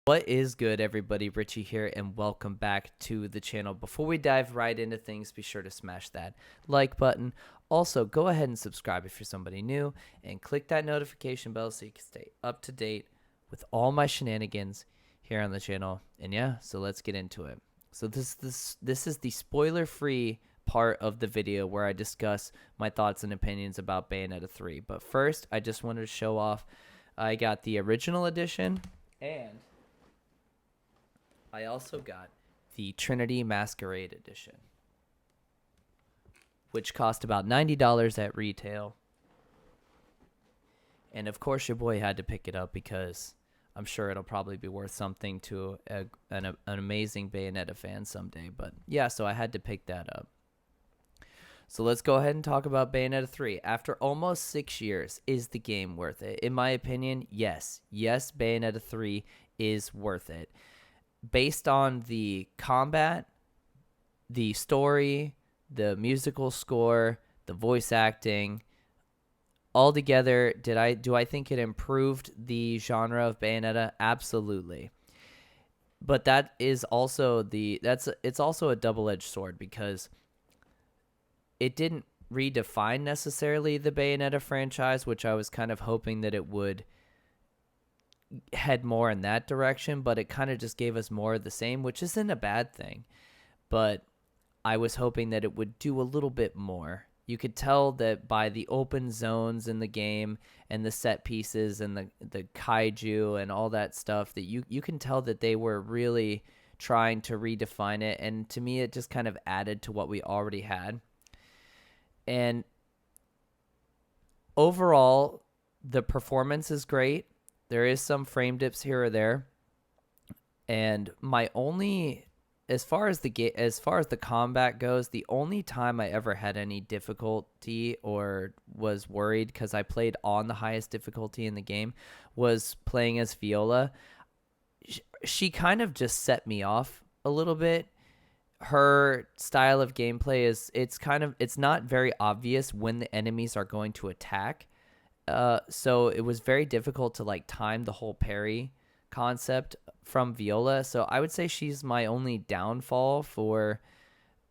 What is good, everybody? Richie here, and welcome back to the channel. Before we dive right into things, be sure to smash that like button. Also, go ahead and subscribe if you're somebody new, and click that notification bell so you can stay up to date with all my shenanigans here on the channel. And yeah, so let's get into it. So this is the spoiler-free part of the video where I discuss my thoughts and opinions about Bayonetta 3. But first, I just wanted to show off I got the original edition, and I also got the Trinity Masquerade Edition, which cost about $90 at retail. And of course, your boy had to pick it up because I'm sure it'll probably be worth something to an amazing Bayonetta fan someday. But yeah, so I had to pick that up. So let's go ahead and talk about Bayonetta 3. After almost 6 years, is the game worth it? In my opinion, yes. Yes, Bayonetta 3 is worth it. Based on the combat, the story, the musical score, the voice acting, altogether, do I think it improved the genre of Bayonetta? Absolutely. But that is also it's also a double-edged sword because it didn't redefine necessarily the Bayonetta franchise, which I was kind of hoping that it would head more in that direction, but it kind of just gave us more of the same, which isn't a bad thing. But I was hoping that it would do a little bit more. You could tell that by the open zones in the game and the set pieces and the kaiju and all that stuff that you can tell that they were really trying to redefine it. And to me, it just kind of added to what we already had. And overall, the performance is great. There is some frame dips here or there. And my only, as far as the combat goes, the only time I ever had any difficulty or was worried because I played on the highest difficulty in the game was playing as Viola. She kind of just set me off a little bit. Her style of gameplay it's not very obvious when the enemies are going to attack. So it was very difficult to like time the whole parry concept from Viola. So I would say she's my only downfall for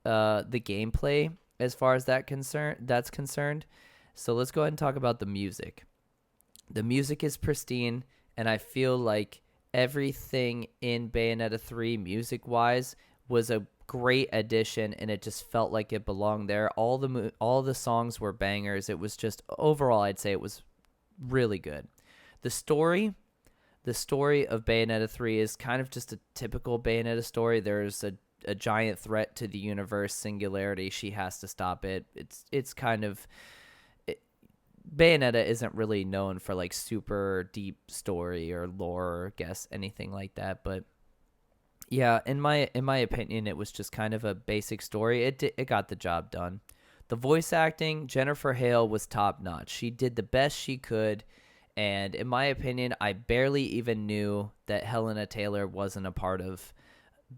the gameplay as far as that's concerned. So let's go ahead and talk about the music. The music is pristine, and I feel like everything in Bayonetta 3 music-wise was a great addition, and it just felt like it belonged there. All the songs were bangers. It was just overall, I'd say it was really good. The story of Bayonetta 3 is kind of just a typical Bayonetta story. There's a giant threat to the universe, Singularity. She has to stop it. It's kind of Bayonetta isn't really known for like super deep story or lore or anything like that, but yeah, in my opinion, it was just kind of a basic story. It got the job done. The voice acting, Jennifer Hale was top notch. She did the best she could, and in my opinion, I barely even knew that Helena Taylor wasn't a part of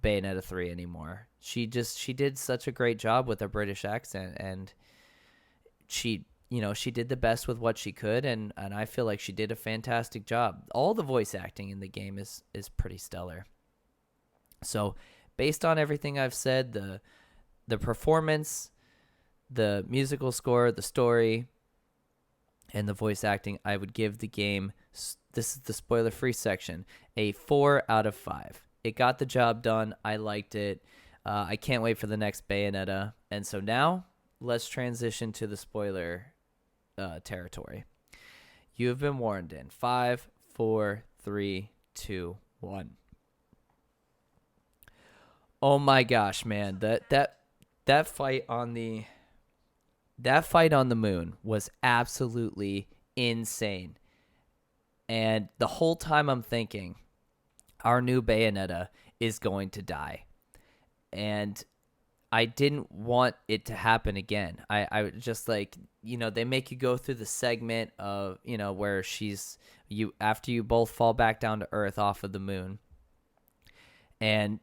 Bayonetta 3 anymore. She did such a great job with a British accent, and she did the best with what she could, and I feel like she did a fantastic job. All the voice acting in the game is pretty stellar. So, based on everything I've said, the performance, the musical score, the story, and the voice acting, I would give the game, this is the spoiler-free section, a 4 out of 5. It got the job done. I liked it. I can't wait for the next Bayonetta. And so now, let's transition to the spoiler territory. You have been warned in 5, 4, 3, 2, 1. Oh my gosh, man. That fight on the moon was absolutely insane. And the whole time I'm thinking our new Bayonetta is going to die. And I didn't want it to happen again. I just like, they make you go through the segment of, where after you both fall back down to earth off of the moon. And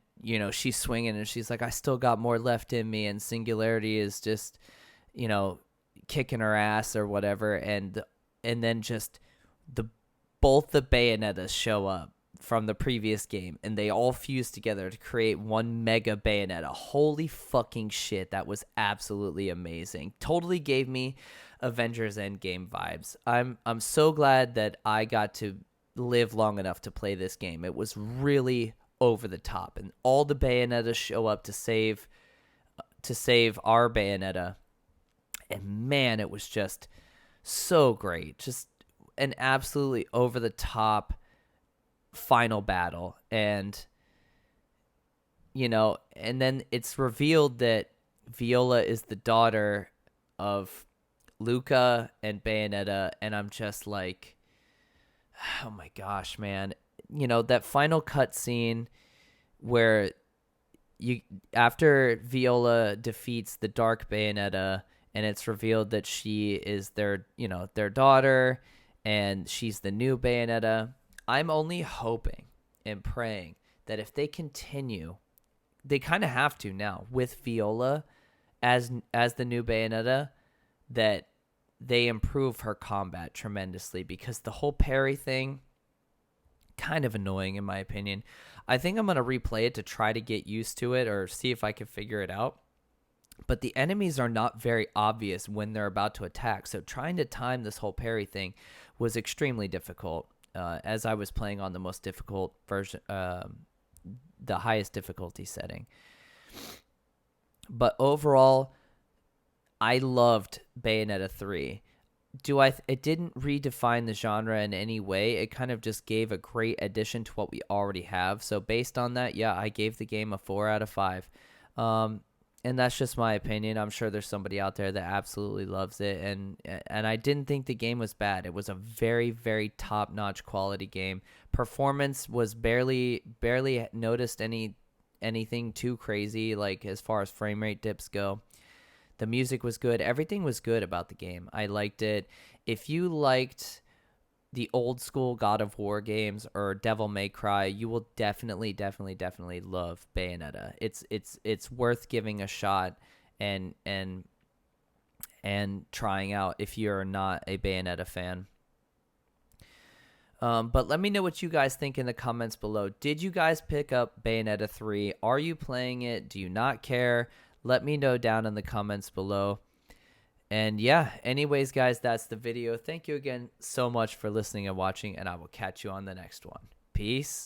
she's swinging and she's like, I still got more left in me. And Singularity is just, kicking her ass or whatever. And then just both the Bayonettas show up from the previous game, and they all fused together to create one mega Bayonetta. Holy fucking shit, that was absolutely amazing. Totally gave me Avengers Endgame vibes. I'm so glad that I got to live long enough to play this game. It was really over the top, and all the Bayonettas show up to save our Bayonetta. And man, it was just so great. Just an absolutely over the top final battle. And and then it's revealed that Viola is the daughter of Luca and Bayonetta, and I'm just like, oh my gosh, man. That final cutscene where after Viola defeats the Dark Bayonetta, and it's revealed that she is their daughter, and she's the new Bayonetta. I'm only hoping and praying that if they continue, they kind of have to now with Viola as the new Bayonetta, that they improve her combat tremendously, because the whole parry thing, kind of annoying in my opinion. I think I'm going to replay it to try to get used to it or see if I can figure it out. But the enemies are not very obvious when they're about to attack, so trying to time this whole parry thing was extremely difficult, as I was playing on the most difficult version, the highest difficulty setting. But overall, I loved Bayonetta 3. It didn't redefine the genre in any way. It kind of just gave a great addition to what we already have. So based on that, yeah, I gave the game a 4 out of 5. And that's just my opinion. I'm sure there's somebody out there that absolutely loves it. And I didn't think the game was bad. It was a very, very top-notch quality game. Performance was barely noticed anything too crazy, like as far as frame rate dips go. The music was good. Everything was good about the game. I liked it. If you liked the old school God of War games or Devil May Cry, you will definitely love Bayonetta. It's worth giving a shot and trying out if you're not a Bayonetta fan. But let me know what you guys think in the comments below. Did you guys pick up Bayonetta 3? Are you playing it? Do you not care? Let me know down in the comments below. And yeah, anyways, guys, that's the video. Thank you again so much for listening and watching, and I will catch you on the next one. Peace.